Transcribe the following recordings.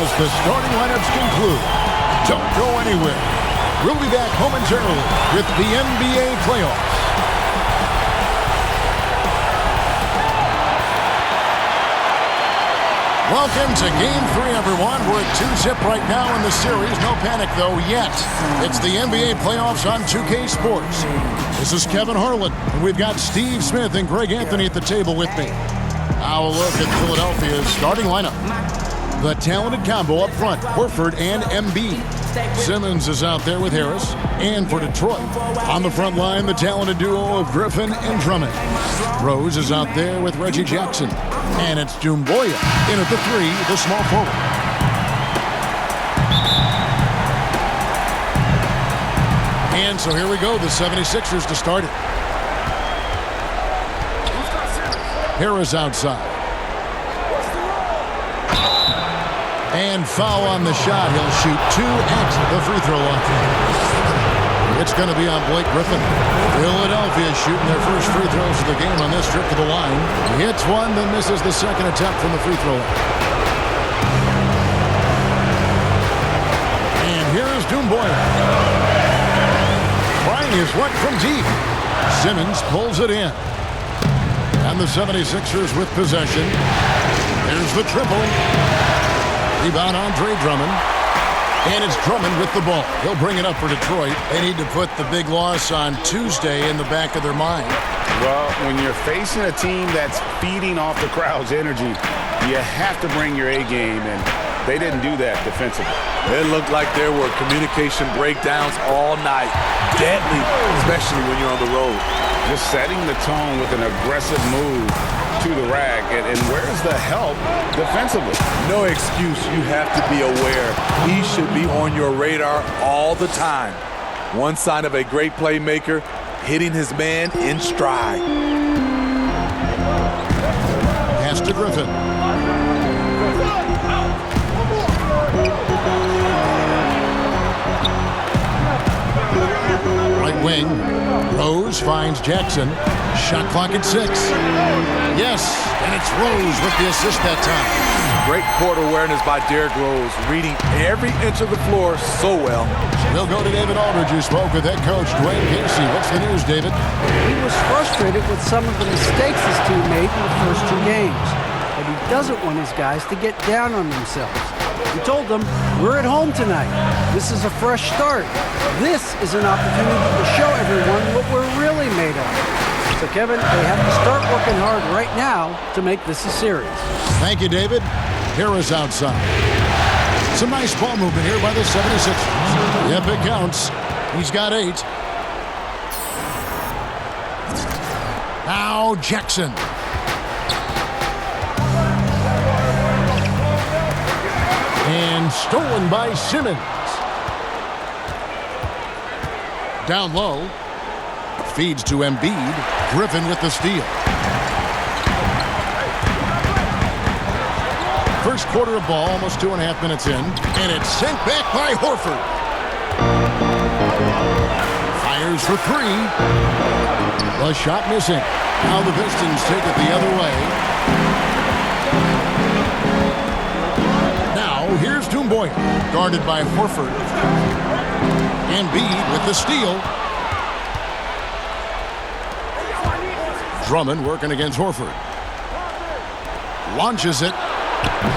as the starting lineups conclude. Don't go anywhere. We'll be back momentarily with the NBA playoffs. Welcome to Game 3, everyone. We're at 2-zip right now in the series. No panic, though, yet. It's the NBA playoffs on 2K Sports. This is Kevin Harlan, and we've got Steve Smith and Greg Anthony at the table with me. Now a look at Philadelphia's starting lineup. The talented combo up front, Horford and Embiid. Simmons is out there with Harris. And for Detroit, on the front line, the talented duo of Griffin and Drummond. Rose is out there with Reggie Jackson. And it's Doumbouya in at the 3, the small forward. And so here we go, the 76ers to start it. Harris outside. And foul on the shot. He'll shoot 2 at the free throw line. It's going to be on Blake Griffin. Philadelphia shooting their first free throws of the game on this trip to the line. He hits one, then misses the second attempt from the free throw line. And here's Doumbouya. Trying his one from deep. Simmons pulls it in. And the 76ers with possession. Here's the triple. Rebound, Andre Drummond. And it's Drummond with the ball. He'll bring it up for Detroit. They need to put the big loss on Tuesday in the back of their mind. Well, when you're facing a team that's feeding off the crowd's energy, you have to bring your A game, and they didn't do that defensively. It looked like there were communication breakdowns all night. Deadly, especially when you're on the road. Just setting the tone with an aggressive move to the rack, and where's the help defensively? No excuse. You have to be aware. He should be on your radar all the time. One sign of a great playmaker, hitting his man in stride. Pass to Griffin. Right wing. Rose finds Jackson. Shot clock at 6. Yes, and it's Rose with the assist that time. Great court awareness by Derrick Rose, reading every inch of the floor so well. We'll go to David Aldridge, who spoke with head coach Dwayne Casey. What's the news, David? He was frustrated with some of the mistakes his team made in the first 2 games. But he doesn't want his guys to get down on themselves. He told them, we're at home tonight. This is a fresh start. This is an opportunity to show everyone what we're really made of. So, Kevin, they have to start working hard right now to make this a series. Thank you, David. Harris outside. Some nice ball movement here by the 76ers. Yep, it counts. He's got 8. Now Jackson. And stolen by Simmons. Down low. Feeds to Embiid. Griffin with the steal. First quarter of ball, almost 2.5 minutes in. And it's sent back by Horford. Fires for 3. The shot missing. Now the Pistons take it the other way. Now here's Doumbouya, guarded by Horford. Embiid with the steal. Drummond working against Horford. Launches it.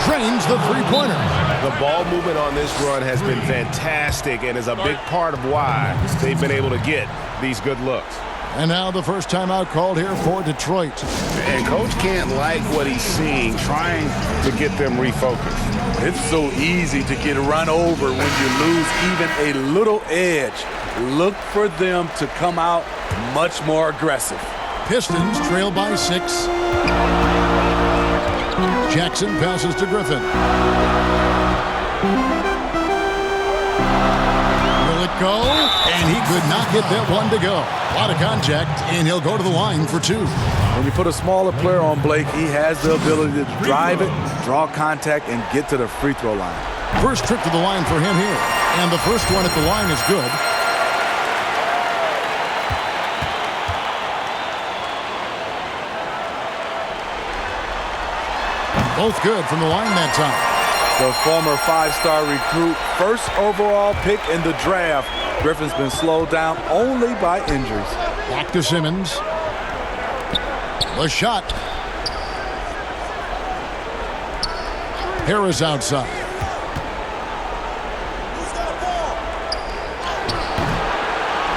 Drains the three-pointer. The ball movement on this run has been fantastic and is a big part of why they've been able to get these good looks. And now the first timeout called here for Detroit. And Coach can't like what he's seeing, trying to get them refocused. It's so easy to get run over when you lose even a little edge. Look for them to come out much more aggressive. Pistons trail by 6. Jackson passes to Griffin. Will it go? And he could not get that one to go. A lot of contact, and he'll go to the line for 2. When you put a smaller player on Blake, he has the ability to drive it, draw contact, and get to the free throw line. First trip to the line for him here. And the first one at the line is good. Both good from the line that time. The former 5-star recruit, first overall pick in the draft. Griffin's been slowed down only by injuries. Back to Simmons. The shot. Harris outside.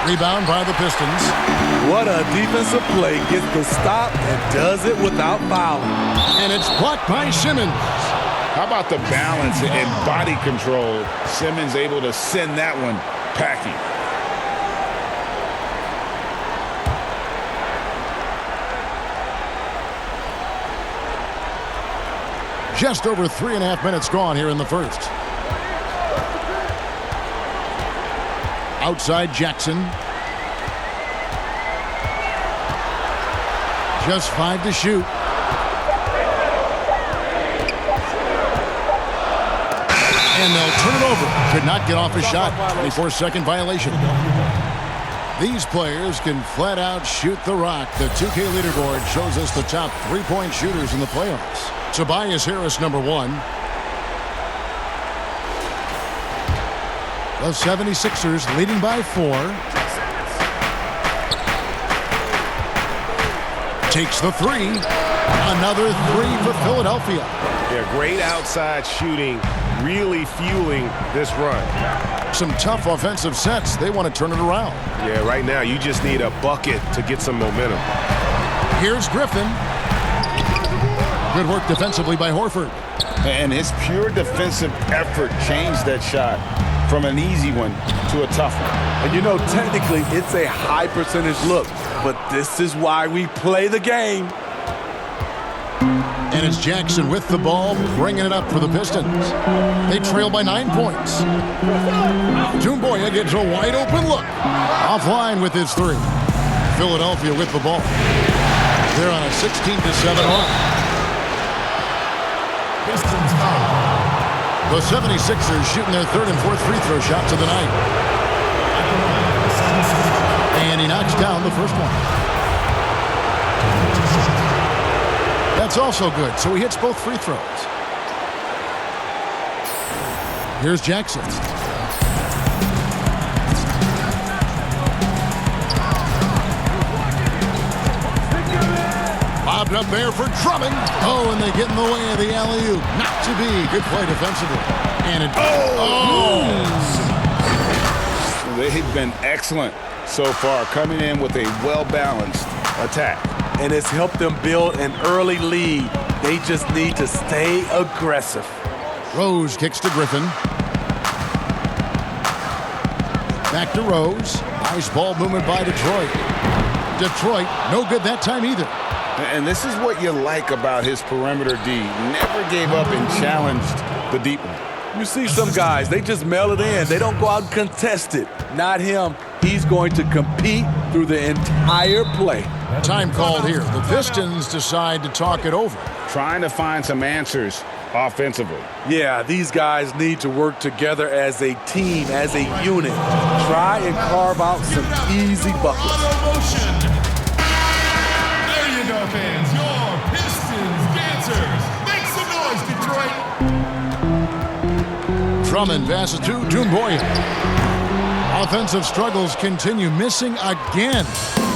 Rebound by the Pistons. What a defensive play. Gets the stop and does it without fouling. And it's blocked by Simmons. How about the balance and body control? Simmons able to send that one packing. Just over 3.5 minutes gone here in the first. Outside Jackson. Just 5 to shoot. And they'll turn it over. Could not get off a shot. 24-second violation. These players can flat out shoot the rock. The 2K leaderboard shows us the top 3-point shooters in the playoffs. Tobias Harris, number 1. The 76ers leading by 4. Takes the 3. Another 3 for Philadelphia. Yeah, great outside shooting, really fueling this run. Some tough offensive sets. They want to turn it around. Yeah, right now you just need a bucket to get some momentum. Here's Griffin. Good work defensively by Horford. And his pure defensive effort changed that shot from an easy one to a tough one. And you know, technically, it's a high percentage look, but this is why we play the game. And it's Jackson with the ball, bringing it up for the Pistons. They trail by 9 points. Doumbouya gets a wide open look. Offline with his 3. Philadelphia with the ball. They're on a 16-7 run. The 76ers shooting their 3rd and 4th free throw shots of the night. And he knocks down the first one. That's also good, so he hits both free throws. Here's Jackson. Bobbed up there for Drummond. Oh, and they get in the way of the alley-oop. Not to be. Good play defensively. And it... They've been excellent so far, coming in with a well-balanced attack. And it's helped them build an early lead. They just need to stay aggressive. Rose kicks to Griffin. Back to Rose. Nice ball movement by Detroit. Detroit, no good that time either. And this is what you like about his perimeter D. Never gave up and challenged the deep one. You see some guys, they just mail it in. They don't go out and contest it. Not him. He's going to compete through the entire play. Time called here. The Pistons decide to talk it over. Trying to find some answers offensively. Yeah, these guys need to work together as a team, as a unit. Try and carve out some easy buckets. There you go, fans. Your Pistons dancers. Make some noise, Detroit. Drummond passes to Doumbouya. Offensive struggles continue, missing again.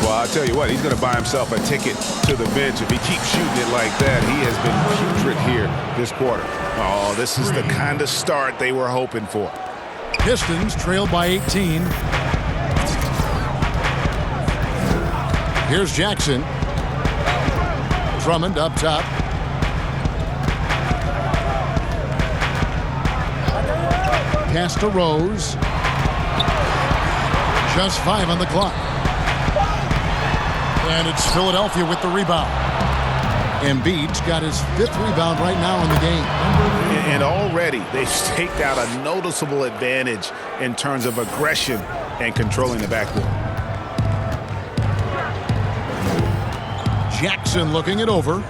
Well, I'll tell you what, he's going to buy himself a ticket to the bench if he keeps shooting it like that. He has been putrid here this quarter. Oh, this is the kind of start they were hoping for. Pistons trail by 18. Here's Jackson. Drummond up top. Pass to Rose. Just 5 on the clock. And it's Philadelphia with the rebound. Embiid's got his 5th rebound right now in the game. And already they've staked out a noticeable advantage in terms of aggression and controlling the backcourt. Jackson looking it over.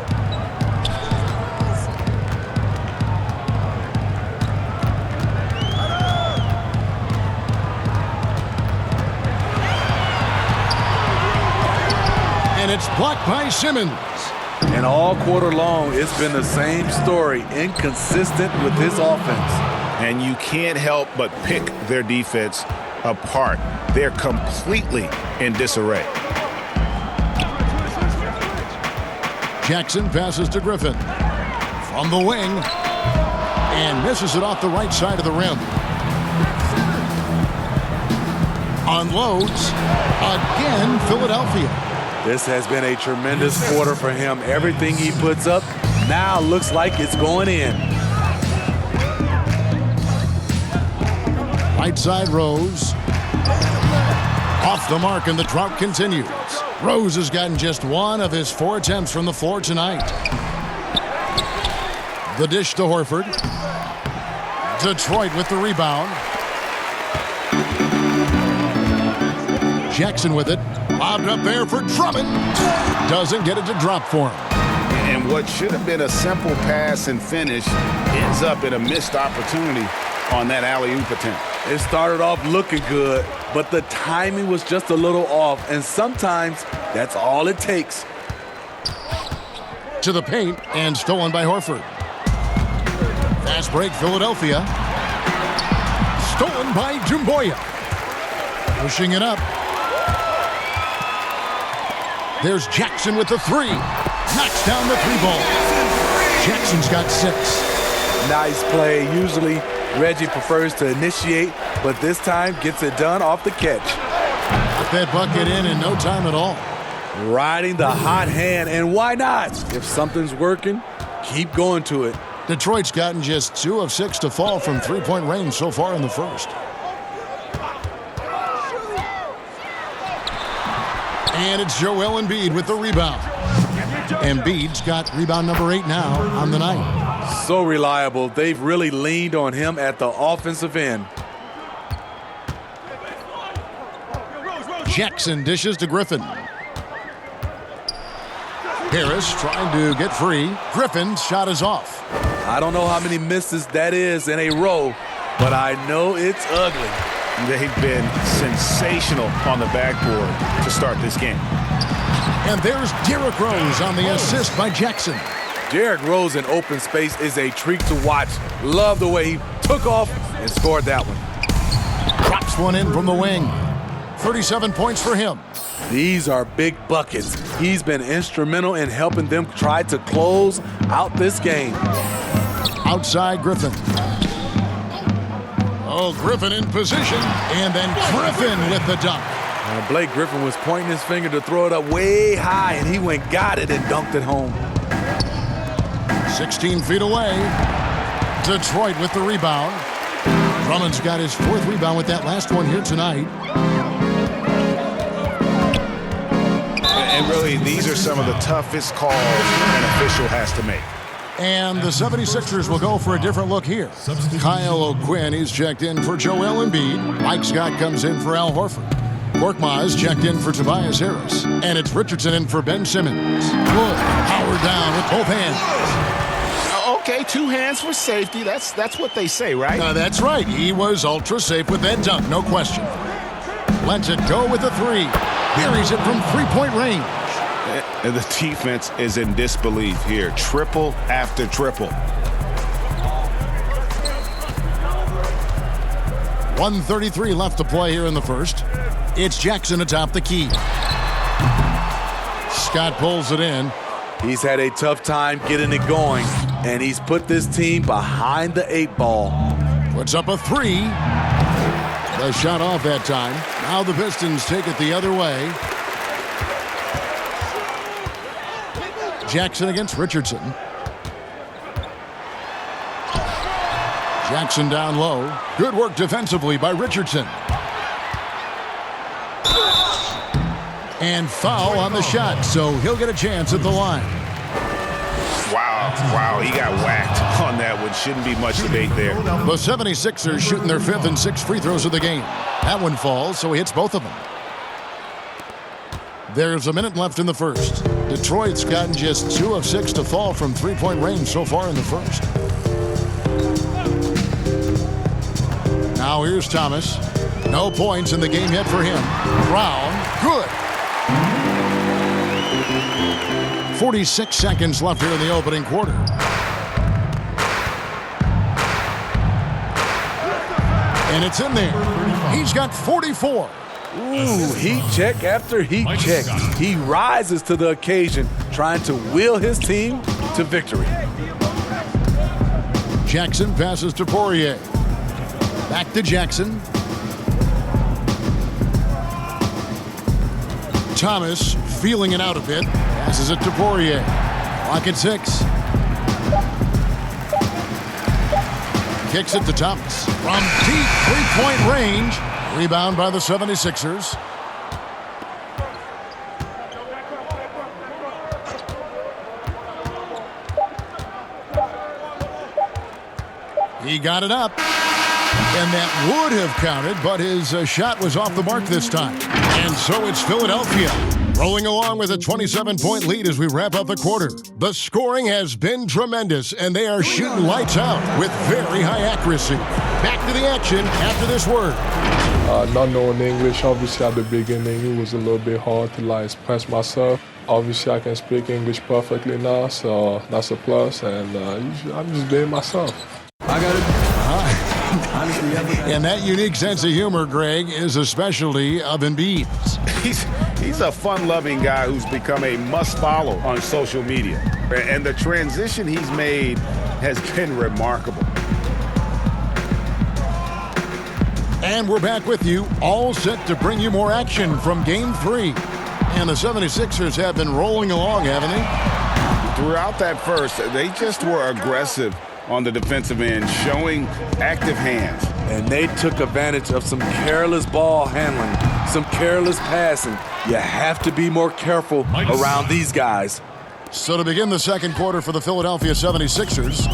And it's blocked by Simmons. And all quarter long, it's been the same story, inconsistent with this offense. And you can't help but pick their defense apart. They're completely in disarray. Jackson passes to Griffin from the wing and misses it off the right side of the rim. Unloads again, Philadelphia. This has been a tremendous quarter for him. Everything he puts up now looks like it's going in. Right side, Rose. Off the mark, and the drought continues. Rose has gotten just one of his 4 attempts from the floor tonight. The dish to Horford. Detroit with the rebound. Jackson with it. Lobbed up there for Drummond. Doesn't get it to drop for him. And what should have been a simple pass and finish ends up in a missed opportunity on that alley-oop attempt. It started off looking good, but the timing was just a little off, and sometimes that's all it takes. To the paint, and stolen by Horford. Fast break, Philadelphia. Stolen by Jumboya. Pushing it up. There's Jackson with the 3. Knocks down the 3 ball. Jackson's got 6. Nice play. Usually Reggie prefers to initiate, but this time gets it done off the catch. Got that bucket in no time at all. Riding the hot hand, and why not? If something's working, keep going to it. Detroit's gotten just 2 of 6 to fall from 3-point range so far in the first. And it's Joel Embiid with the rebound. Embiid's got rebound number 8 now on the night. So reliable. They've really leaned on him at the offensive end. Jackson dishes to Griffin. Harris trying to get free. Griffin's shot is off. I don't know how many misses that is in a row, but I know it's ugly. They've been sensational on the backboard to start this game. And there's Derrick Rose on the assist by Jackson. Derrick Rose in open space is a treat to watch. Love the way he took off and scored that one. Drops one in from the wing. 37 points for him. These are big buckets. He's been instrumental in helping them try to close out this game. Outside Griffin. Oh, Griffin in position, and then Griffin with the dunk. Blake Griffin was pointing his finger to throw it up way high, and he went, got it, and dunked it home. 16 feet away. Detroit with the rebound. Drummond's got his 4th rebound with that last one here tonight. And really, these are some of the toughest calls an official has to make. And the 76ers will go for a different look here. Kyle O'Quinn is checked in for Joel Embiid. Mike Scott comes in for Al Horford. Korkmaz checked in for Tobias Harris. And it's Richardson in for Ben Simmons. Good. Power down with both hands. Okay, 2 hands for safety. That's what they say, right? That's right. He was ultra safe with that dunk, no question. Lets it go with the 3. Buries it from 3-point range. And the defense is in disbelief here. Triple after triple. 1:33 left to play here in the first. It's Jackson atop the key. Scott pulls it in. He's had a tough time getting it going, and he's put this team behind the 8 ball. Puts up a 3. The shot off that time. Now the Pistons take it the other way. Jackson against Richardson. Jackson down low. Good work defensively by Richardson. And foul on the shot, so he'll get a chance at the line. Wow, he got whacked on that one. Shouldn't be much debate there. The 76ers shooting their 5th and 6th free throws of the game. That one falls, so he hits both of them. There's a minute left in the first. Detroit's gotten just 2 of 6 to fall from 3-point range so far in the first. Now here's Thomas. No points in the game yet for him. Brown, good. 46 seconds left here in the opening quarter. And it's in there. He's got 44. Ooh, heat check after heat check. He rises to the occasion, trying to will his team to victory. Jackson passes to Poirier. Back to Jackson. Thomas feeling it out a bit. Passes it to Poirier. Clock at 6. Kicks it to Thomas. From deep three-point range. Rebound by the 76ers. He got it up. And that would have counted, but his shot was off the mark this time. And so it's Philadelphia rolling along with a 27-point lead as we wrap up the quarter. The scoring has been tremendous, and they are shooting lights out with very high accuracy. Back to the action after this word. Not knowing English, obviously at the beginning, it was a little bit hard to express myself. Obviously, I can speak English perfectly now, so that's a plus, and I'm just being myself. I got it. And that unique sense of humor, Greg, is a specialty of Embiid's. He's a fun-loving guy who's become a must-follow on social media. And the transition he's made has been remarkable. And we're back with you, all set to bring you more action from Game 3. And the 76ers have been rolling along, haven't they? Throughout that first, they just were aggressive on the defensive end, showing active hands. And they took advantage of some careless ball handling, some careless passing. You have to be more careful around these guys. So to begin the second quarter for the Philadelphia 76ers,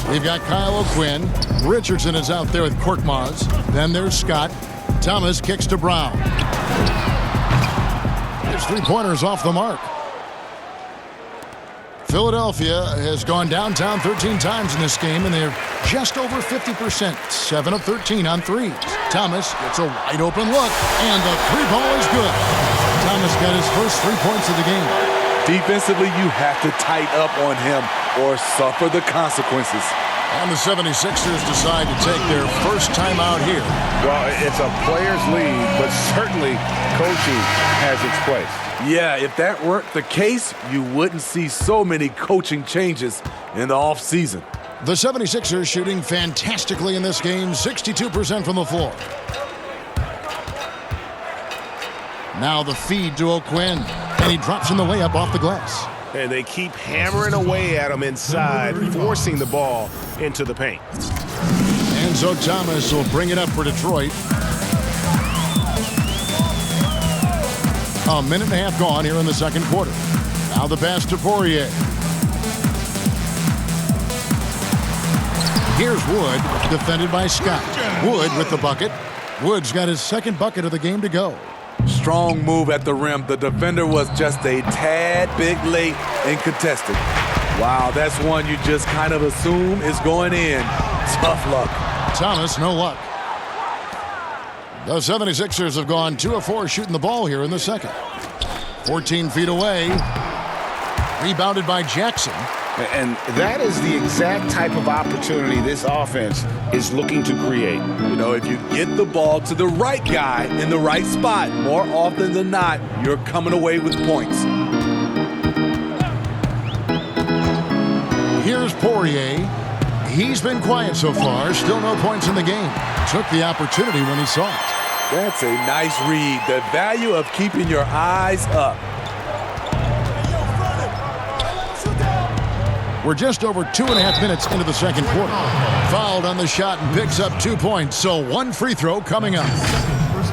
we've got Kyle O'Quinn. Richardson is out there with Korkmaz. Then there's Scott. Thomas kicks to Brown. His three-pointers off the mark. Philadelphia has gone downtown 13 times in this game, and they're just over 50%. 7 of 13 on threes. Thomas gets a wide-open look, and the three ball is good. Thomas got his first 3 points of the game. Defensively, you have to tighten up on him or suffer the consequences. And the 76ers decide to take their first time out here. Well, it's a player's league, but certainly coaching has its place. Yeah, if that weren't the case, you wouldn't see so many coaching changes in the offseason. The 76ers shooting fantastically in this game, 62% from the floor. Now the feed to O'Quinn, and he drops in the layup off the glass. And they keep hammering away at him inside, forcing the ball into the paint. And so Thomas will bring it up for Detroit. A minute and a half gone here in the second quarter. Now the pass to Poirier. Here's Wood, defended by Scott. Wood with the bucket. Wood's got his second bucket of the game to go. Strong move at the rim. The defender was just a tad bit late and contested. Wow, that's one you just kind of assume is going in. Tough luck. Thomas, no luck. The 76ers have gone 2 of 4 shooting the ball here in the second. 14 feet away. Rebounded by Jackson. And that is the exact type of opportunity this offense is looking to create. You know, if you get the ball to the right guy in the right spot, more often than not, you're coming away with points. Here's Poirier. He's been quiet so far. Still no points in the game. Took the opportunity when he saw it. That's a nice read. The value of keeping your eyes up. We're just over 2.5 minutes into the second quarter. Fouled on the shot and picks up 2 points. So one free throw coming up.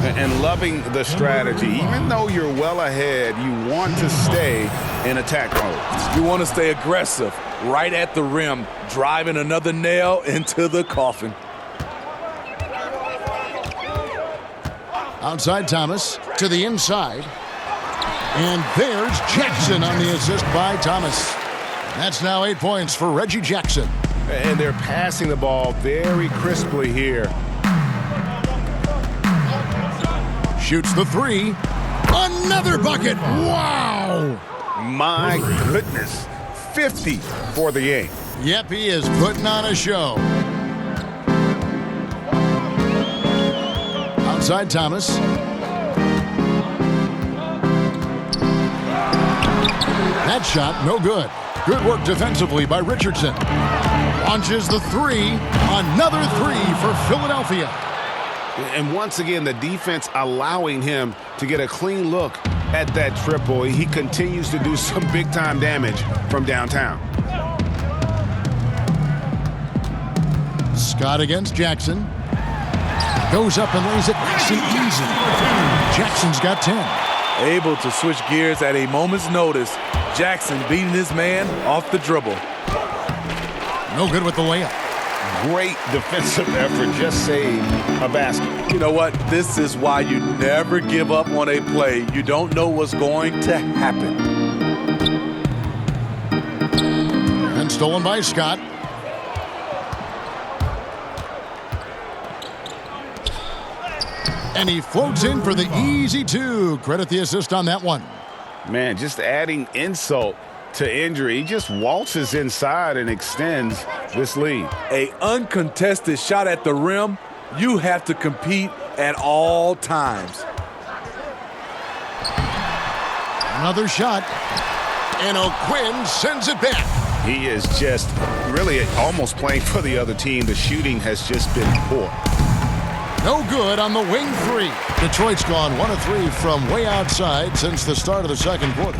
And loving the strategy. Even though you're well ahead, you want to stay in attack mode. You want to stay aggressive, right at the rim, driving another nail into the coffin. Outside Thomas to the inside. And there's Jackson on the assist by Thomas. That's now 8 points for Reggie Jackson. And they're passing the ball very crisply here. Shoots the three. Another bucket. Wow! My goodness, 50 for the game. Yep, he is putting on a show. Outside Thomas. That shot, no good. Good work defensively by Richardson. Launches the three. Another three for Philadelphia. And once again, the defense allowing him to get a clean look at that triple. He continues to do some big-time damage from downtown. Scott against Jackson. Goes up and lays it nice and easy. Jackson's got 10. Able to switch gears at a moment's notice. Jackson beating his man off the dribble. No good with the layup. Great defensive effort, just saved a basket. You know what? This is why you never give up on a play. You don't know what's going to happen. And stolen by Scott. And he floats in for the easy two. Credit the assist on that one. Man, just adding insult to injury. He just waltzes inside and extends this lead. A uncontested shot at the rim, you have to compete at all times. Another shot. And O'Quinn sends it back. He is just really almost playing for the other team. The shooting has just been poor. No good on the wing three. Detroit's gone 1 of 3 from way outside since the start of the second quarter.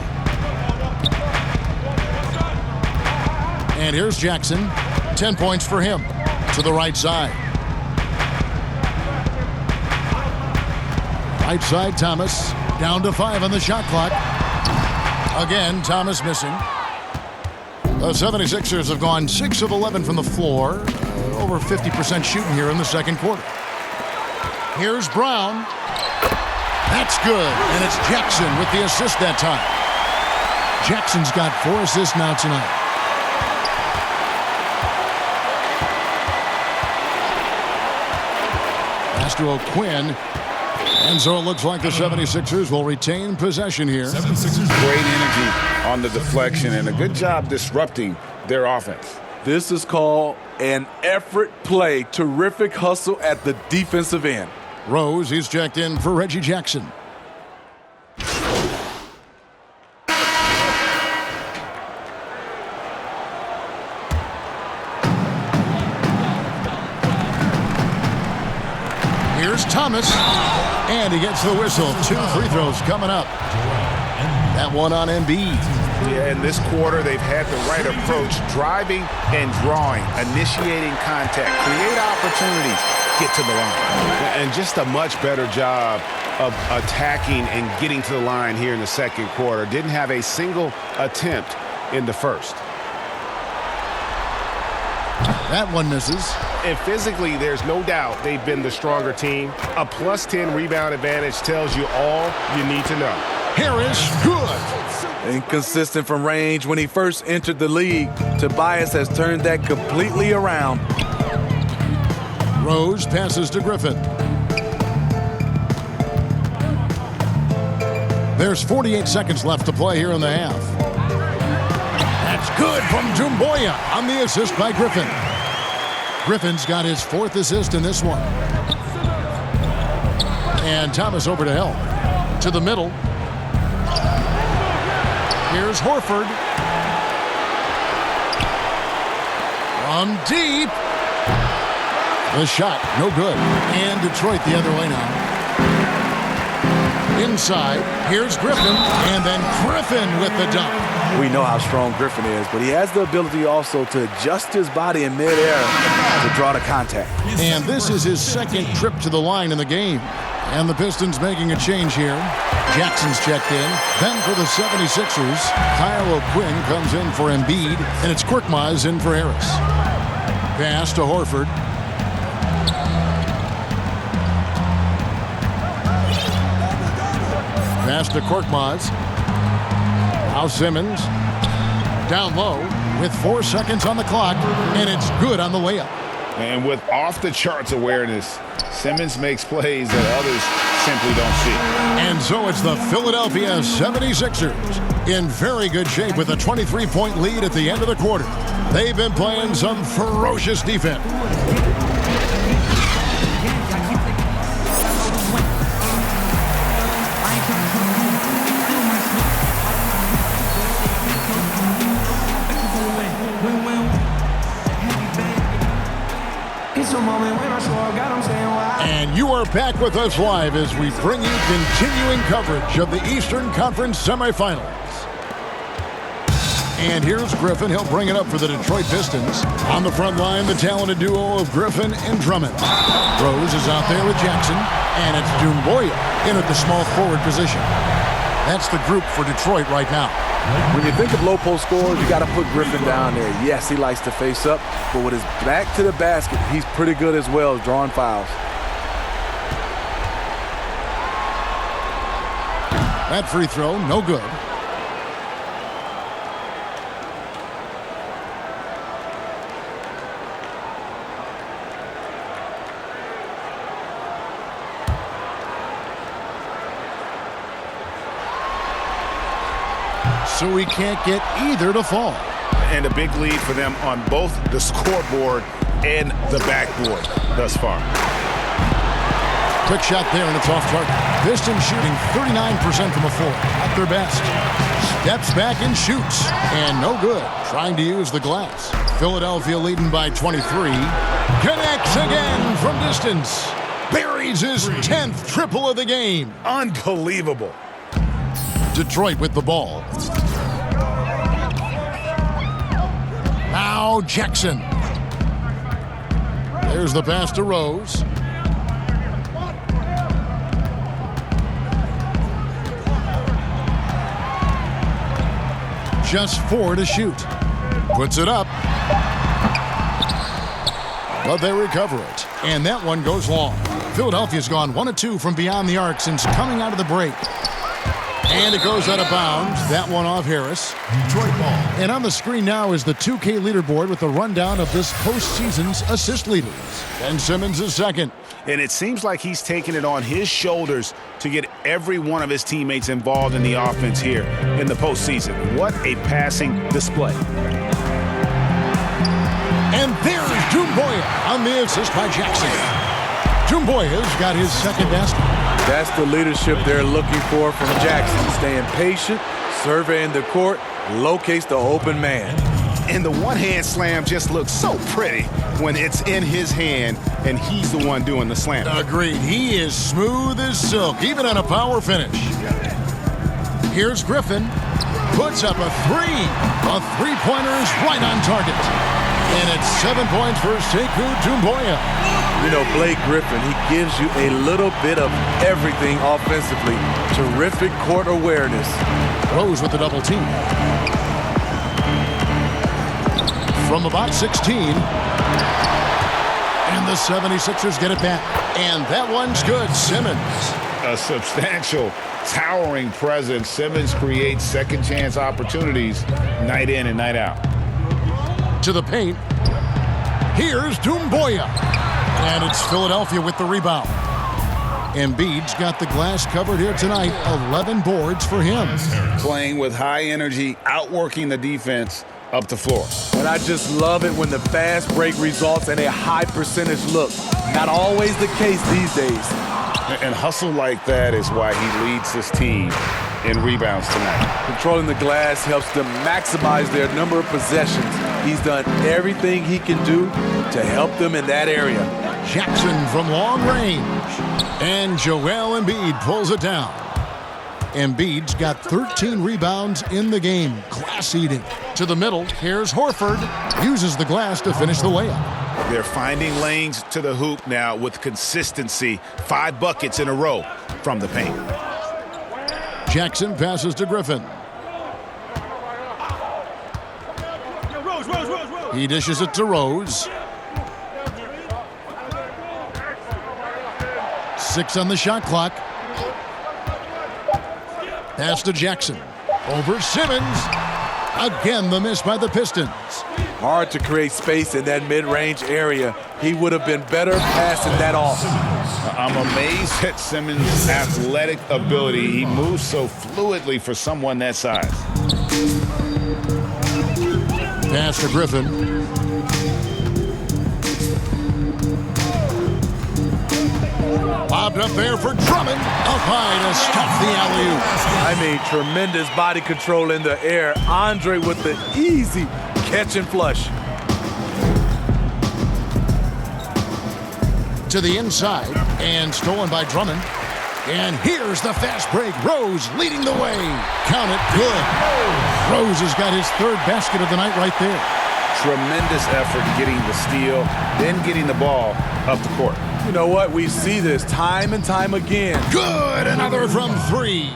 And here's Jackson. 10 points for him. To the right side. Right side, Thomas. Down to 5 on the shot clock. Again, Thomas missing. The 76ers have gone 6 of 11 from the floor. Over 50% shooting here in the second quarter. Here's Brown. That's good. And it's Jackson with the assist that time. Jackson's got 4 assists now tonight. Pass to O'Quinn. And so it looks like the 76ers will retain possession here. Great energy on the deflection and a good job disrupting their offense. This is called an effort play. Terrific hustle at the defensive end. Rose, he's checked in for Reggie Jackson. Here's Thomas, and he gets the whistle. 2 free throws coming up. That one on Embiid. Yeah, in this quarter, they've had the right approach, driving and drawing, initiating contact, create opportunities, get to the line. And just a much better job of attacking and getting to the line here in the second quarter. Didn't have a single attempt in the first. That one misses. And physically, there's no doubt they've been the stronger team. A plus 10 rebound advantage tells you all you need to know. Harris, good. Inconsistent from range when he first entered the league. Tobias has turned that completely around. Rose passes to Griffin. There's 48 seconds left to play here in the half. That's good from Doumbouya on the assist by Griffin. Griffin's got his 4th assist in this one. And Thomas over to help. To the middle. Here's Horford. From deep. The shot, no good. And Detroit the other way now. Inside, here's Griffin. And then Griffin with the dunk. We know how strong Griffin is, but he has the ability also to adjust his body in midair to draw the contact. And this is his 2nd trip to the line in the game. And the Pistons making a change here. Jackson's checked in. Then for the 76ers, Kyle O'Quinn comes in for Embiid, and it's Korkmaz in for Harris. Pass to Horford. Pass to Korkmaz. Now Simmons. Down low with 4 seconds on the clock, and it's good on the layup. And with off-the-charts awareness, Simmons makes plays that others simply don't see. And so it's the Philadelphia 76ers in very good shape with a 23-point lead at the end of the quarter. They've been playing some ferocious defense. And you are back with us live as we bring you continuing coverage of the Eastern Conference semifinals. And here's Griffin. He'll bring it up for the Detroit Pistons. On the front line, the talented duo of Griffin and Drummond. Rose is out there with Jackson, and it's Doumbouya in at the small forward position. That's the group for Detroit right now. When you think of low post scorers, you got to put Griffin down there. Yes, he likes to face up, but with his back to the basket, he's pretty good as well as drawing fouls. That free throw, no good. So he can't get either to fall. And a big lead for them on both the scoreboard and the backboard thus far. Quick shot there, and it's off target. Pistons shooting 39% from the floor, at their best. Steps back and shoots, and no good. Trying to use the glass. Philadelphia leading by 23. Connects again from distance. Buries his 10th triple of the game. Unbelievable. Detroit with the ball. Now Jackson. There's the pass to Rose. Just 4 to shoot. Puts it up. But they recover it. And that one goes long. Philadelphia's gone 1 of 2 from beyond the arc since coming out of the break. And it goes out of bounds. That one off Harris. Detroit ball. And on the screen now is the 2K leaderboard with a rundown of this postseason's assist leaders. Ben Simmons is second. And it seems like he's taking it on his shoulders to get every one of his teammates involved in the offense here in the postseason. What a passing display. And there's Doumbouya on the assist by Jackson. Doumbouya's got his second basket. That's the leadership they're looking for from Jackson. Staying patient, surveying the court, locates the open man. And the one-hand slam just looks so pretty when it's in his hand and he's the one doing the slam. Agreed. He is smooth as silk, even on a power finish. Here's Griffin. Puts up a three. A three-pointer is right on target. And it's 7 points for Sekou Doumbouya. You know, Blake Griffin, he gives you a little bit of everything offensively. Terrific court awareness. Rose with the double team. From about 16. And the 76ers get it back. And that one's good. Simmons. A substantial, towering presence. Simmons creates second chance opportunities night in and night out. To the paint. Here's Doumbouya. And it's Philadelphia with the rebound. Embiid's got the glass covered here tonight. 11 boards for him. Playing with high energy, outworking the defense up the floor. And I just love it when the fast break results in a high percentage look. Not always the case these days. And hustle like that is why he leads this team in rebounds tonight. Controlling the glass helps them maximize their number of possessions. He's done everything he can do to help them in that area. Jackson from long range. And Joel Embiid pulls it down. Embiid's got 13 rebounds in the game. Glass eating. To the middle, here's Horford. Uses the glass to finish the layup. They're finding lanes to the hoop now with consistency. 5 buckets in a row from the paint. Jackson passes to Griffin. He dishes it to Rose. 6 on the shot clock. Pass to Jackson. Over Simmons. Again, the miss by the Pistons. Hard to create space in that mid-range area. He would have been better passing that off. I'm amazed at Simmons' athletic ability. He moves so fluidly for someone that size. Pass to Griffin. Bobbed up there for Drummond. Up high to stop the alley-oop. I mean, tremendous body control in the air. Andre with the easy catch and flush. To the inside and stolen by Drummond. And here's the fast break. Rose leading the way. Count it. Good. Rose has got his third basket of the night right there. Tremendous effort getting the steal, then getting the ball up the court. You know what? We see this time and time again. Good. Another from three.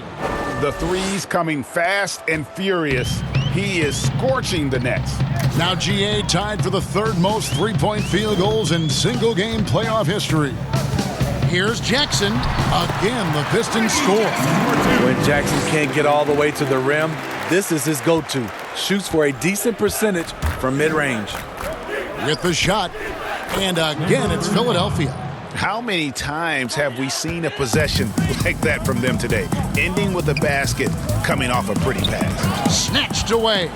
The threes coming fast and furious. He is scorching the Nets. Now GA tied for the third most three-point field goals in single-game playoff history. Here's Jackson. Again, the Pistons score. When Jackson can't get all the way to the rim, this is his go-to. Shoots for a decent percentage from mid-range. With the shot. And again, it's Philadelphia. How many times have we seen a possession like that from them today? Ending with a basket, coming off a pretty pass. Snatched away.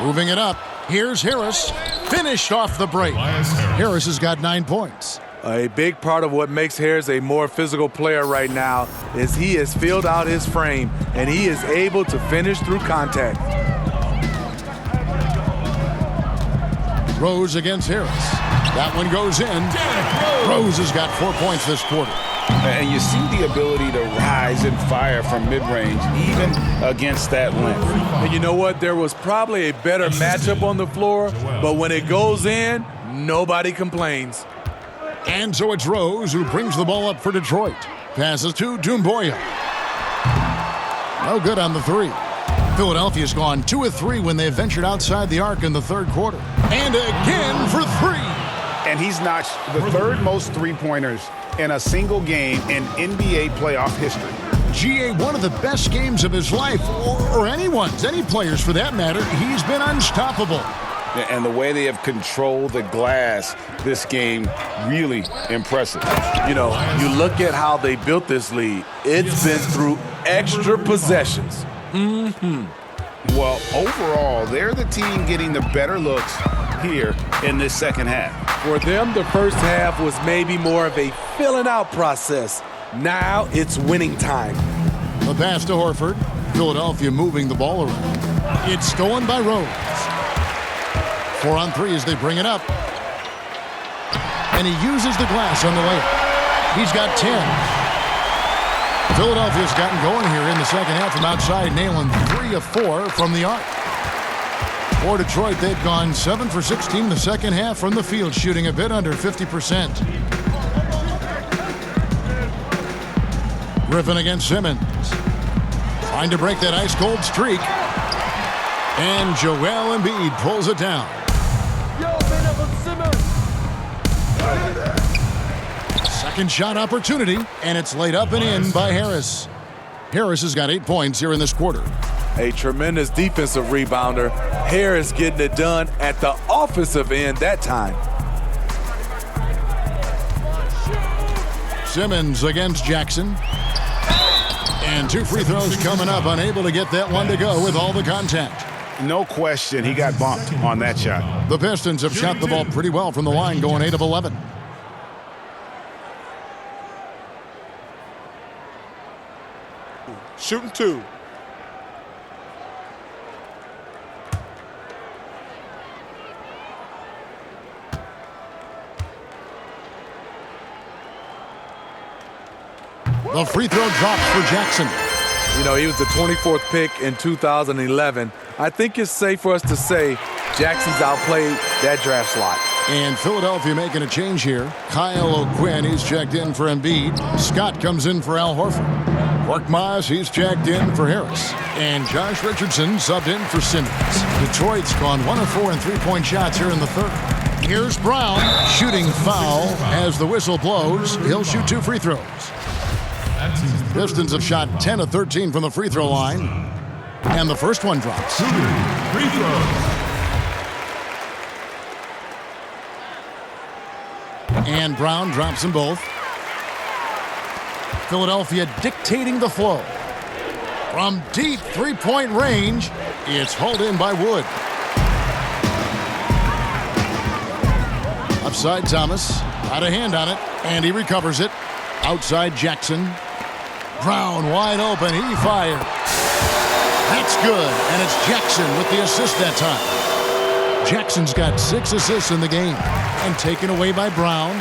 Moving it up. Here's Harris. Finished off the break. Harris has got 9 points. A big part of what makes Harris a more physical player right now is he has filled out his frame, and he is able to finish through contact. Rose against Harris. That one goes in. Rose has got 4 points this quarter. And you see the ability to rise and fire from mid-range, even against that length. And you know what? There was probably a better matchup on the floor, but when it goes in, nobody complains. And so it's Rose who brings the ball up for Detroit. Passes to Doumbouya. No good on the three. Philadelphia's gone 2 of 3 when they ventured outside the arc in the third quarter. And again for three. And he's notched the third most three-pointers in a single game in NBA playoff history. GA, one of the best games of his life, or anyone's, any players for that matter. He's been unstoppable. And the way they have controlled the glass this game, really impressive. You know, you look at how they built this lead. It's been through extra possessions. Well, overall, they're the team getting the better looks here in this second half. For them, the first half was maybe more of a filling out process. Now it's winning time. The pass to Horford. Philadelphia moving the ball around. It's stolen by Rose. 4 on 3 as they bring it up. And he uses the glass on the layup. He's got 10. Philadelphia's gotten going here in the second half from outside, nailing 3 of 4 from the arc. For Detroit, they've gone 7 for 16 in the second half from the field, shooting a bit under 50%. Griffin against Simmons. Trying to break that ice-cold streak. And Joel Embiid pulls it down. Second shot opportunity, and it's laid up and in by Harris. Harris has got 8 points here in this quarter. A tremendous defensive rebounder. Harris getting it done at the offensive end that time. Simmons against Jackson. And 2 free throws coming up, unable to get that one to go with all the contact. No question, he got bumped on that shot. The Pistons have shot the ball pretty well from the line, going 8 of 11. Shooting 2. The free throw drops for Jackson. You know, he was the 24th pick in 2011. I think it's safe for us to say Jackson's outplayed that draft slot. And Philadelphia making a change here. Kyle O'Quinn, he's checked in for Embiid. Scott comes in for Al Horford. Korkmaz, he's checked in for Harris. And Josh Richardson subbed in for Simmons. Detroit's gone 1 of 4 in three-point shots here in the third. Here's Brown, shooting foul as the whistle blows. He'll shoot 2 free throws. Pistons have shot 10 of 13 from the free throw line. And the first one drops. Free throw. And Brown drops them both. Philadelphia dictating the flow. From deep three-point range, it's hauled in by Wood. Upside Thomas, got a hand on it, and he recovers it. Outside Jackson. Brown wide open, he fires. That's good, and it's Jackson with the assist that time. Jackson's got 6 assists in the game, and taken away by Brown.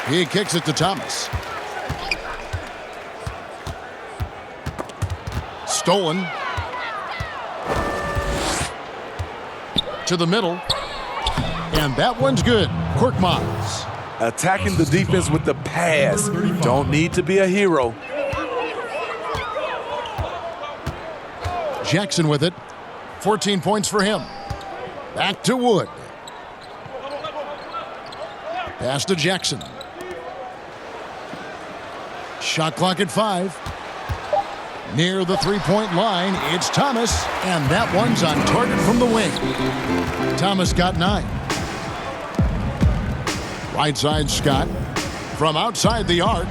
He kicks it to Thomas. Stolen. To the middle. And that one's good. Korkmaz. Attacking the defense with the pass. Don't need to be a hero. Jackson with it. 14 points for him. Back to Wood. Pass to Jackson. Shot clock at 5. Near the three-point line, it's Thomas, and that one's on target from the wing. Thomas got 9. Right side, Scott. From outside the arc.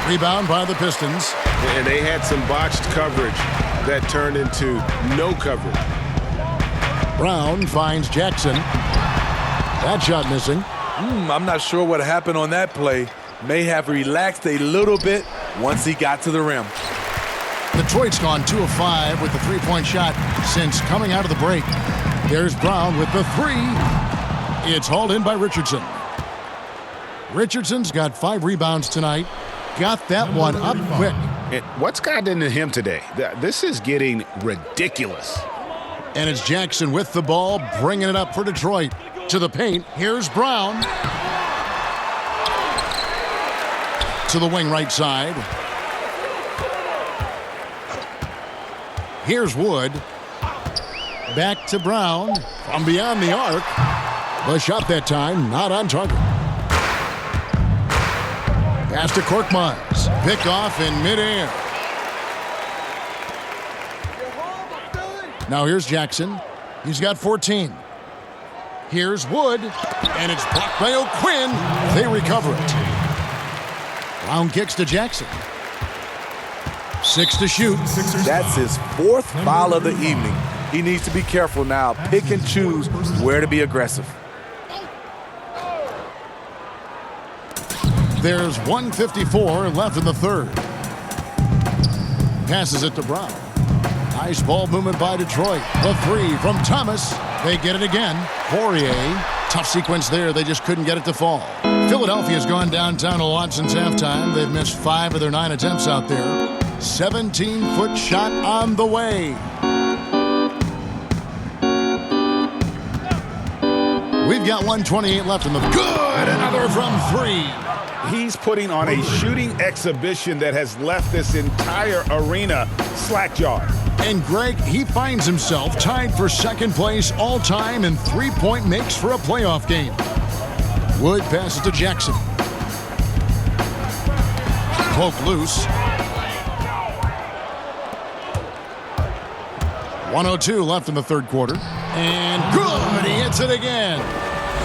Rebound by the Pistons. And they had some botched coverage that turned into no coverage. Brown finds Jackson. That shot missing. I'm not sure what happened on that play. May have relaxed a little bit once he got to the rim. Detroit's gone 2 of 5 with the three-point shot since coming out of the break. There's Brown with the 3. It's hauled in by Richardson. Richardson's got 5 rebounds tonight. Got that one up quick. And what's gotten into him today? This is getting ridiculous. And it's Jackson with the ball, bringing it up for Detroit. To the paint, here's Brown. To the wing right side. Here's Wood. Back to Brown from beyond the arc. The shot that time, not on target. Pass to Korkmaz. Pick off in midair. Now here's Jackson. He's got 14. Here's Wood. And it's blocked by O'Quinn. They recover it. Brown kicks to Jackson. 6 to shoot. That's his 4th foul of the evening. He needs to be careful now. Pick and choose where to be aggressive. There's 1:54 left in the third. Passes it to Brown. Nice ball movement by Detroit. The 3 from Thomas. They get it again. Poirier. Tough sequence there. They just couldn't get it to fall. Philadelphia's gone downtown a lot since halftime. They've missed 5 of their 9 attempts out there. 17-foot shot on the way. We've got 1:28 left in the good. Another from 3. He's putting on a shooting exhibition that has left this entire arena slack-jawed. And Greg, he finds himself tied for second place all-time in three-point makes for a playoff game. Wood passes to Jackson. Poke loose. 1:02 left in the third quarter. And good, he hits it again.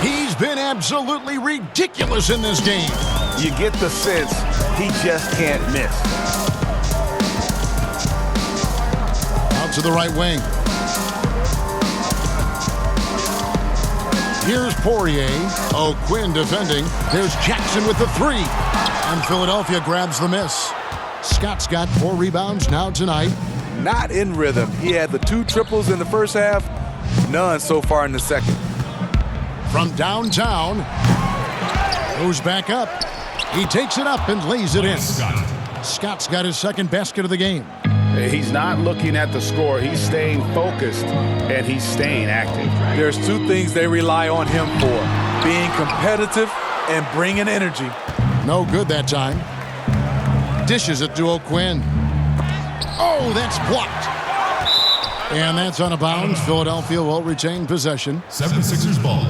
He's been absolutely ridiculous in this game. You get the sense he just can't miss. Out to the right wing. Here's Poirier. O'Quinn defending. There's Jackson with the 3. And Philadelphia grabs the miss. Scott's got 4 rebounds now tonight. Not in rhythm. He had the 2 triples in the first half. None so far in the second. From downtown. Goes back up. He takes it up and lays it in. Scott's got his second basket of the game. He's not looking at the score. He's staying focused, and he's staying active. There's 2 things they rely on him for. Being competitive and bringing energy. No good that time. Dishes it to O'Quinn. Oh, that's blocked. And that's out of bounds. Philadelphia will retain possession. 76ers ball.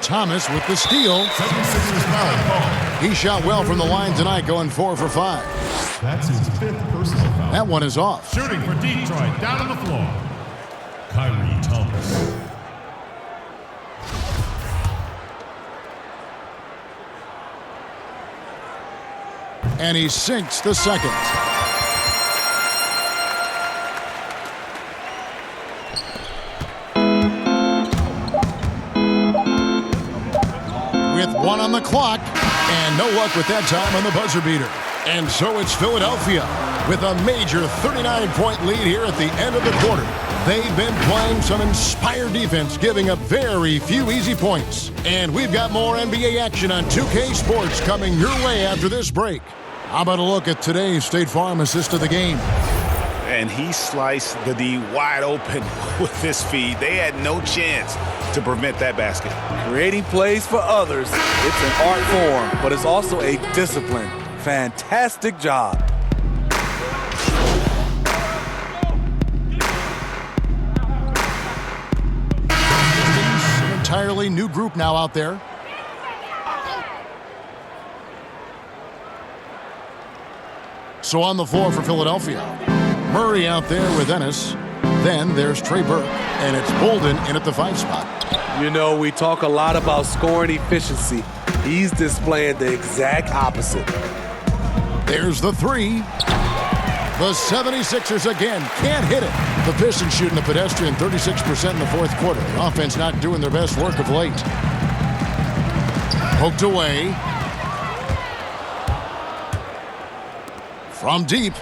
Thomas with the steal. 76ers foul ball. He shot well from the line tonight, going 4 for 5. That's his 5th personal foul. That one is off. Shooting for Detroit, down on the floor. Kyrie Thomas. And he sinks the second. With 1 on the clock, and no luck with that time on the buzzer beater. And so it's Philadelphia with a major 39-point lead here at the end of the quarter. They've been playing some inspired defense, giving up very few easy points. And we've got more NBA action on 2K Sports coming your way after this break. How about a look at today's State Farm assist of the game? And he sliced the D wide open with this feed. They had no chance to prevent that basket. Creating plays for others, it's an art form, but it's also a discipline. Fantastic job. An entirely new group now out there. So on the floor for Philadelphia, Murray out there with Ennis. Then there's Trey Burke, and it's Bolden in at the 5 spot. You know, we talk a lot about scoring efficiency. He's displaying the exact opposite. There's the 3. The 76ers again can't hit it. The Pistons shooting a pedestrian 36% in the fourth quarter. The offense not doing their best work of late. Poked away. From deep.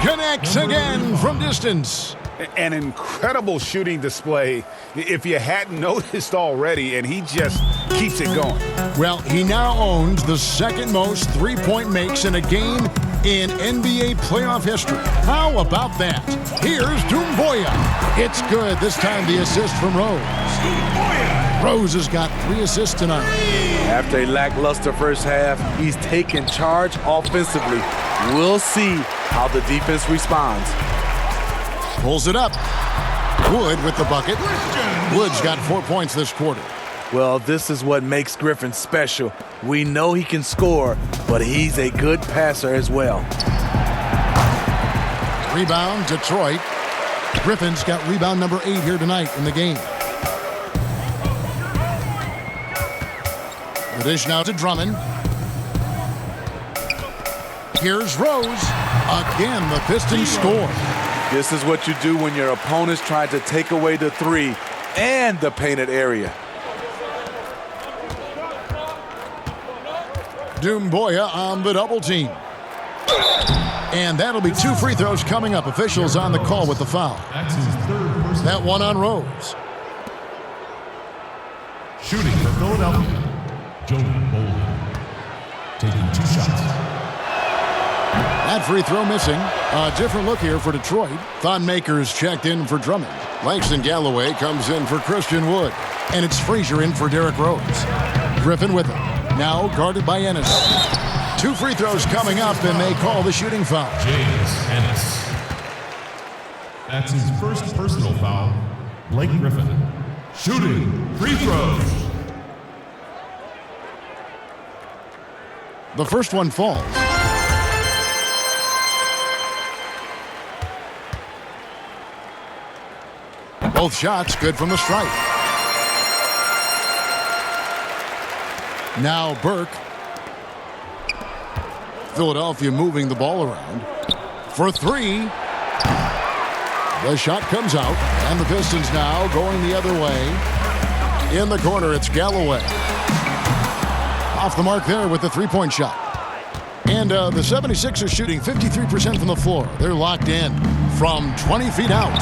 Connects again from distance. An incredible shooting display if you hadn't noticed already, and he just keeps it going. Well, he now owns the second most three-point makes in a game in NBA playoff history. How about that? Here's Doumbouya. It's good. This time the assist from Rose. Rose has got 3 assists tonight. After a lackluster first half, he's taken charge offensively. We'll see how the defense responds. Pulls it up. Wood with the bucket. Wood's got 4 points this quarter. Well, this is what makes Griffin special. We know he can score, but he's a good passer as well. Rebound, Detroit. Griffin's got rebound number 8 here tonight in the game. The dish now to Drummond. Here's Rose. Again, the Pistons score. This is what you do when your opponents try to take away the 3 and the painted area. Doumbouya on the double team. And that'll be 2 free throws coming up. Officials on the call with the foul. That's his 3rd personal. That one on Rose. Shooting for Philadelphia, Jordan Bolden. Taking 2 shots. That free throw missing. A different look here for Detroit. Thon Maker's checked in for Drummond. Langston Galloway comes in for Christian Wood. And it's Frazier in for Derrick Rose. Griffin with him. Now guarded by Ennis. 2 free throws coming up, and they call the shooting foul. James Ennis. That's his 1st personal foul. Blake Griffin. Shooting free throws. The first one falls. Both shots good from the stripe. Now Burke. Philadelphia moving the ball around. For 3. The shot comes out, and the Pistons now going the other way. In the corner, it's Galloway. Off the mark there with the 3-point shot. And the 76ers shooting 53% from the floor. They're locked in from 20 feet out.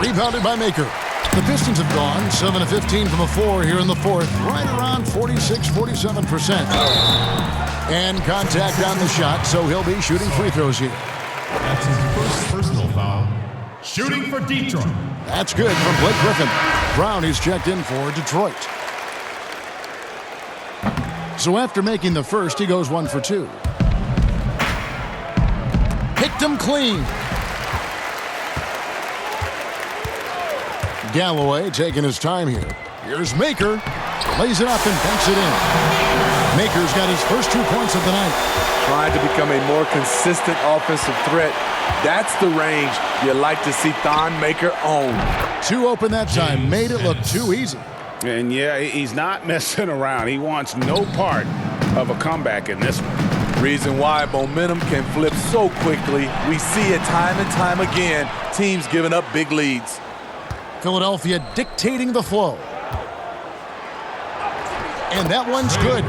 Rebounded by Maker. The Pistons have gone 7 of 15 from the floor here in the fourth. Right around 46-47%. And contact on the shot, so he'll be shooting free throws here. That's his 1st personal foul. Shooting for Detroit. That's good from Blake Griffin. Brown is checked in for Detroit. So after making the first, he goes 1 for 2. Picked him clean. Galloway taking his time here. Here's Maker. Lays it up and banks it in. Maker's got his first 2 points of the night. Trying to become a more consistent offensive threat. That's the range you like to see Thon Maker own. 2 open that time. Made it look too easy. And yeah, he's not messing around. He wants no part of a comeback in this one. Reason why momentum can flip so quickly. We see it time and time again. Teams giving up big leads. Philadelphia dictating the flow. And that one's good.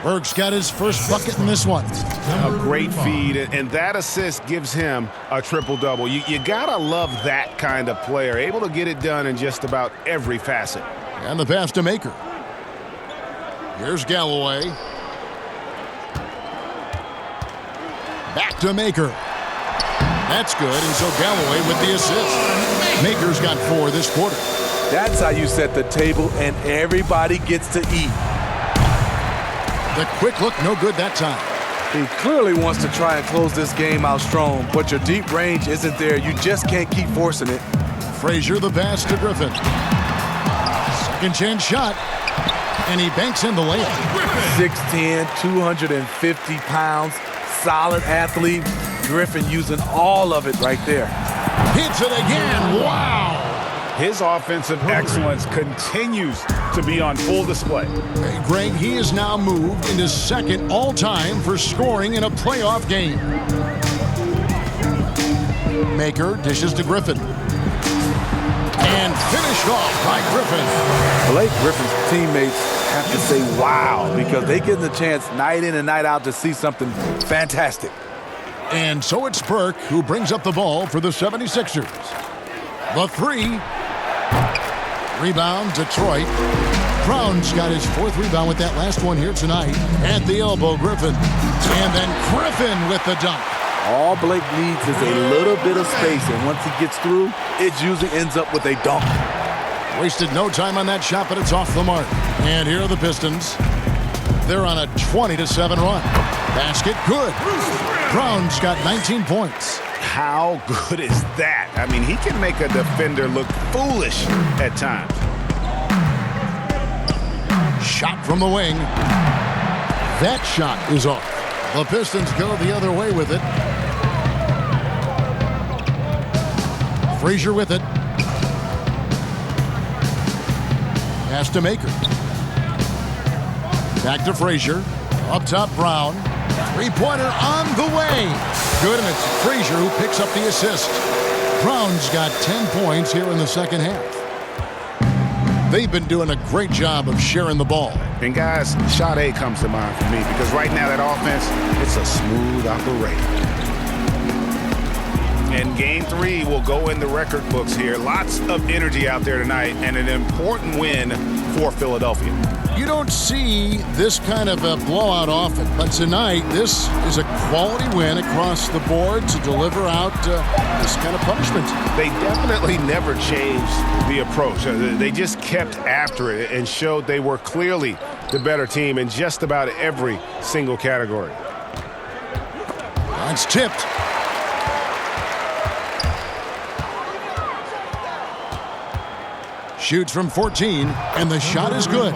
Burke's got his first bucket in this one. A great feed, and that assist gives him a triple-double. You gotta love that kind of player, able to get it done in just about every facet. And the pass to Maker. Here's Galloway. Back to Maker. That's good, and so Galloway with the assist. Maker's got 4 this quarter. That's how you set the table, and everybody gets to eat. The quick look, no good that time. He clearly wants to try and close this game out strong, but your deep range isn't there. You just can't keep forcing it. Frazier the pass to Griffin. Second chance shot, and he banks in the layup. 6'10", 250 pounds, solid athlete. Griffin using all of it right there. Hits it again, wow! His offensive excellence continues to be on full display. Hey, Greg, he is now moved into second all-time for scoring in a playoff game. Maker dishes to Griffin. And finished off by Griffin. Blake Griffin's teammates have to say wow, because they get the chance night in and night out to see something fantastic. And so it's Burke who brings up the ball for the 76ers. The 3. Rebound, Detroit. Brown's got his 4th rebound with that last one here tonight. At the elbow, Griffin. And then Griffin with the dunk. All Blake needs is a little bit of space, and once he gets through, it usually ends up with a dunk. Wasted no time on that shot, but it's off the mark. And here are the Pistons. They're on a 20-7 run. Basket, good. Brown's got 19 points. How good is that? I mean, he can make a defender look foolish at times. Shot from the wing. That shot is off. The Pistons go the other way with it. Frazier with it. Pass to Maker. Back to Frazier. Up top, Brown. Three-pointer on the way. Good, and it's Frazier who picks up the assist. Brown's got 10 points here in the second half. They've been doing a great job of sharing the ball. And guys, shot A comes to mind for me because right now that offense, it's a smooth operator. And game 3 will go in the record books here. Lots of energy out there tonight and an important win for Philadelphia. You don't see this kind of a blowout often, but tonight this is a quality win across the board to deliver out this kind of punishment. They definitely never changed the approach. They just kept after it and showed they were clearly the better team in just about every single category. That's tipped. Shoots from 14, and the shot is good.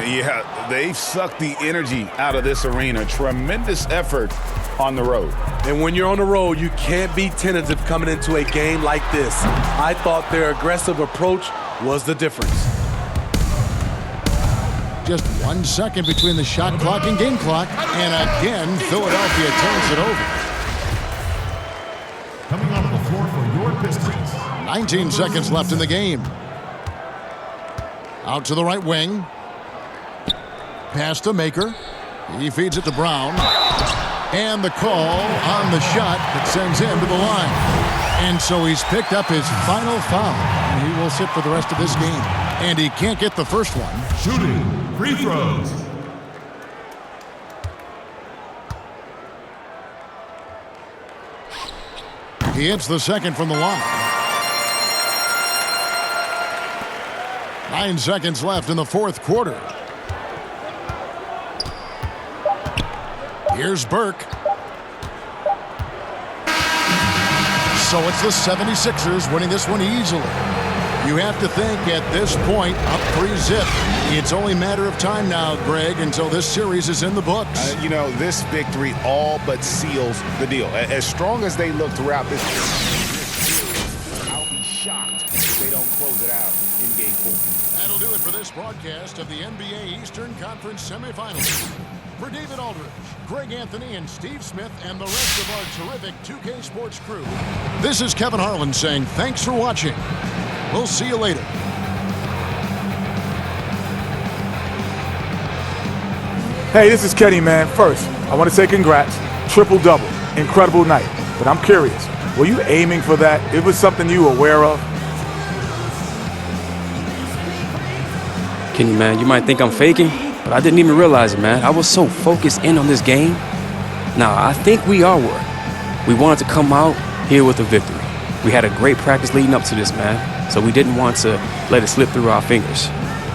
Yeah, they've sucked the energy out of this arena. Tremendous effort on the road. And when you're on the road, you can't be tentative coming into a game like this. I thought their aggressive approach was the difference. Just 1 second between the shot clock and game clock, and again, Philadelphia turns it over. Coming off the floor for your Pistons. 19 seconds left in the game. Out to the right wing. Pass to Maker. He feeds it to Brown. And the call on the shot that sends him to the line. And so he's picked up his final foul. And he will sit for the rest of this game. And he can't get the first one. Shooting free throws. He hits the second from the line. 9 seconds left in the fourth quarter. Here's Burke. So it's the 76ers winning this one easily. You have to think at this point, up 3-zip. It's only a matter of time now, Greg, until this series is in the books. You know, this victory all but seals the deal. As strong as they look throughout this series, I'll be shocked if they don't close it out in Game 4. That'll do it for this broadcast of the NBA Eastern Conference Semifinals. For David Aldridge, Greg Anthony, and Steve Smith, and the rest of our terrific 2K Sports crew, this is Kevin Harlan saying thanks for watching. We'll see you later. Hey, this is Kenny, man. First, I want to say congrats. Triple-double. Incredible night. But I'm curious, were you aiming for that? It was something you were aware of? Kenny, man, you might think I'm faking, but I didn't even realize it, man. I was so focused in on this game. Now, I think we are worried. We wanted to come out here with a victory. We had a great practice leading up to this, man, so we didn't want to let it slip through our fingers.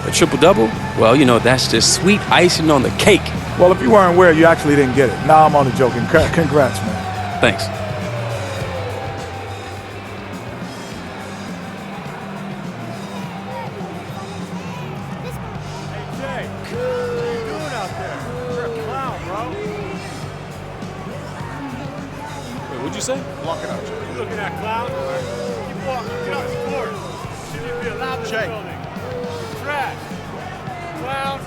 A triple-double? Well, you know, that's just sweet icing on the cake. Well, if you weren't aware, you actually didn't get it. Now I'm only joking. Congrats, man. Thanks. What'd you say? Walking out, Jay. You looking at clown? Keep walking. Get off the court. Shouldn't even be allowed in the building. Trash. Clown.